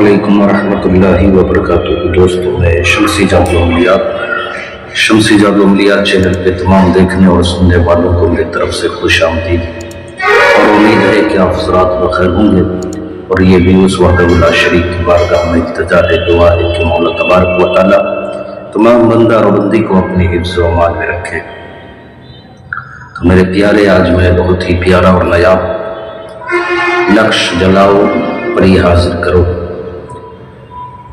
علیکم ورحمۃ اللہ وبرکاتہ۔ دوستوں، میں شمسی جادو عملیات چینل پہ تمام دیکھنے اور سننے والوں کو میری طرف سے خوش آمدید، اور امید ہے کہ آپ حضرات بخیر ہوں گے۔ اور یہ بھی اس وحدہ لا شریک کی بارگاہ میں التجا ہے، دعا ہے کہ مولا تبارک و تعالیٰ تمام بندہ اور بندی کو اپنی حفظ و امان میں رکھے۔ تو میرے پیارے، آج میں بہت ہی پیارا اور نایاب نقش جلاؤ پری حاضر کرو،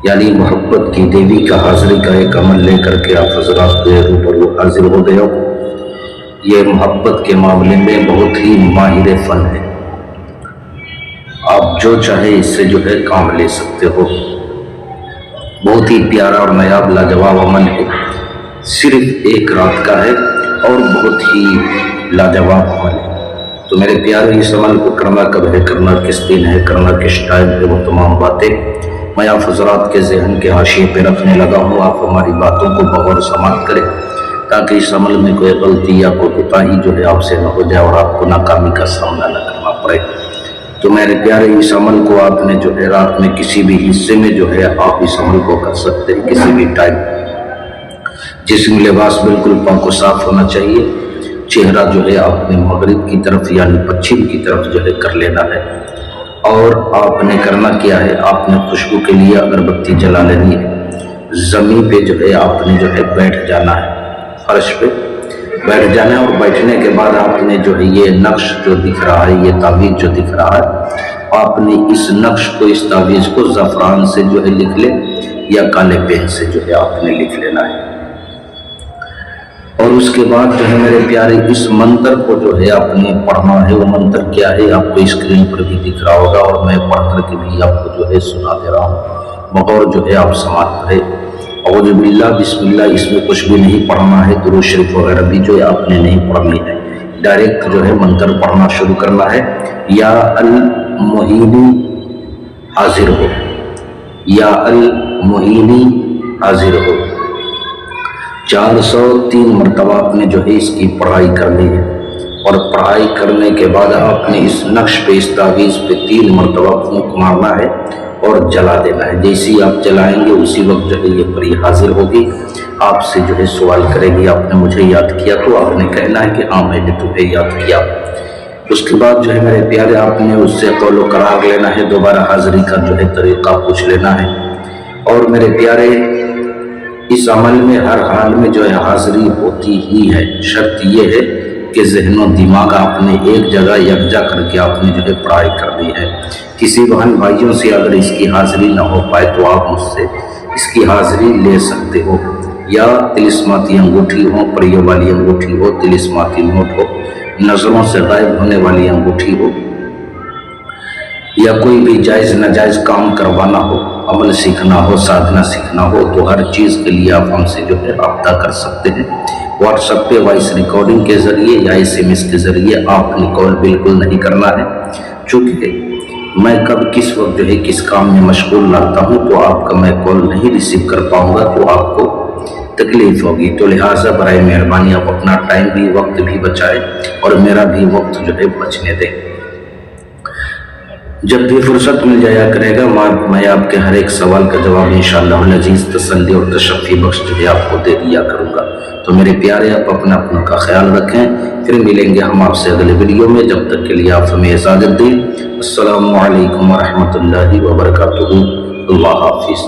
یعنی محبت کی دیوی کا حاضری کا ایک عمل لے کر کے آپ حضرات کے روبرو حاضر ہو گئے ہو۔ یہ محبت کے معاملے میں بہت ہی ماہر فن ہے، آپ جو چاہے اس سے جو ہے کام لے سکتے ہو۔ بہت ہی پیارا اور نایاب لاجواب عمل ہے، صرف ایک رات کا ہے اور بہت ہی لاجواب عمل ہے۔ تو میرے پیارے، اس عمل کو کرنا کب ہے، کرنا کس دن ہے، کرنا کس ٹائم ہے، وہ تمام باتیں میں آپ حضرات کے ذہن کے حاشیے پہ رکھنے لگا ہوں۔ آپ ہماری باتوں کو بغور سماعت کریں تاکہ اس عمل میں کوئی غلطی یا کوئی کوتاہی جو ہے آپ سے نہ ہو جائے اور آپ کو ناکامی کا سامنا نہ کرنا پڑے۔ تو میرے پیارے، اس عمل کو آپ نے جو ہے رات میں کسی بھی حصے میں جو ہے آپ اس عمل کو کر سکتے ہیں، کسی بھی ٹائم۔ جسم لباس بالکل پاک و صاف ہونا چاہیے، چہرہ جو ہے آپ نے مغرب کی طرف یعنی پچھم کی طرف جو ہے کر لینا ہے، اور آپ نے کرنا کیا ہے، آپ نے خوشبو کے لیے اگربتی جلا لینی ہے۔ زمین پہ جو ہے آپ نے جو ہے بیٹھ جانا ہے، فرش پہ بیٹھ جانا ہے، اور بیٹھنے کے بعد آپ نے جو ہے یہ نقش جو دکھ رہا ہے، یہ تعویذ جو دکھ رہا ہے، آپ نے اس نقش کو، اس تعویذ کو زعفران سے جو ہے لکھ لے یا کالے پین سے جو ہے آپ نے لکھ لینا ہے۔ اور اس کے بعد جو ہے میرے پیارے، اس منتر کو جو ہے آپ نے پڑھنا ہے۔ وہ منتر کیا ہے آپ کو اسکرین پر بھی دکھ رہا ہوگا، اور میں پڑھ کر کے بھی آپ کو جو ہے سنا دے رہا ہوں، بغور جو ہے آپ سماعت کریں۔ اعوذ باللہ، بسم اللہ، اس میں کچھ بھی نہیں پڑھنا ہے، درود شریف وغیرہ بھی جو ہے آپ نے نہیں پڑھنی ہے، ڈائریکٹ جو ہے منتر پڑھنا شروع کرنا ہے۔ یا المعینی حاضر ہو، یا المعینی حاضر ہو، 403 مرتبہ آپ نے جو ہے اس کی پڑھائی کرنی ہے۔ اور پڑھائی کرنے کے بعد آپ نے اس نقش پہ، اس تعویذ پہ 3 مرتبہ پھونک مارنا ہے اور جلا دینا ہے۔ جیسے آپ جلائیں گے اسی وقت جو ہے یہ پری حاضر ہوگی، آپ سے جو ہے سوال کرے گی، آپ نے مجھے یاد کیا؟ تو آپ نے کہنا ہے کہ ہاں میں نے تمہیں یاد کیا۔ اس کے بعد جو ہے میرے پیارے، آپ نے اس سے قول و قرار لینا ہے، دوبارہ حاضری کا جو ہے طریقہ پوچھ لینا ہے۔ اور میرے پیارے، اس عمل میں ہر حال میں جو ہے حاضری ہوتی ہی ہے، شرط یہ ہے کہ ذہن و دماغ آپ نے ایک جگہ یکجا کر کے آپ نے جو ہے پڑھائی کرنی ہے۔ کسی بہن بھائیوں سے اگر اس کی حاضری نہ ہو پائے تو آپ مجھ سے اس کی حاضری لے سکتے ہو، یا طلسماتی انگوٹھی ہو، پریوں والی انگوٹھی ہو، طلسماتی نوٹ ہو، نظروں سے غائب ہونے والی انگوٹھی ہو، یا کوئی بھی جائز ناجائز کام کروانا ہو، عمل سیکھنا ہو، سادھنا سیکھنا ہو، تو ہر چیز کے لیے آپ ہم سے جو ہے رابطہ کر سکتے ہیں۔ واٹس ایپ پہ وائس ریکارڈنگ کے ذریعے یا SMS کے ذریعے آپ نے کال بالکل نہیں کرنا ہے، چونکہ میں کب کس وقت جو ہے کس کام میں مشغول رہتا ہوں تو آپ کا میں کال نہیں ریسیو کر پاؤں گا، تو آپ کو تکلیف ہوگی۔ تو لہٰذا برائے مہربانی آپ اپنا ٹائم بھی، وقت بھی بچائیں اور میرا بھی وقت جو ہے بچنے دیں۔ جب بھی فرصت مل جایا کرے گا، میں آپ کے ہر ایک سوال کا جواب انشاءاللہ العزیز تسلی اور تشفی بخش جو ہے آپ کو دے دیا کروں گا۔ تو میرے پیارے، آپ اپنا کا خیال رکھیں، پھر ملیں گے ہم آپ سے اگلے ویڈیو میں۔ جب تک کے لیے آپ ہمیں اجازت دیں۔ السلام علیکم ورحمۃ اللہ وبرکاتہ۔ اللہ حافظ۔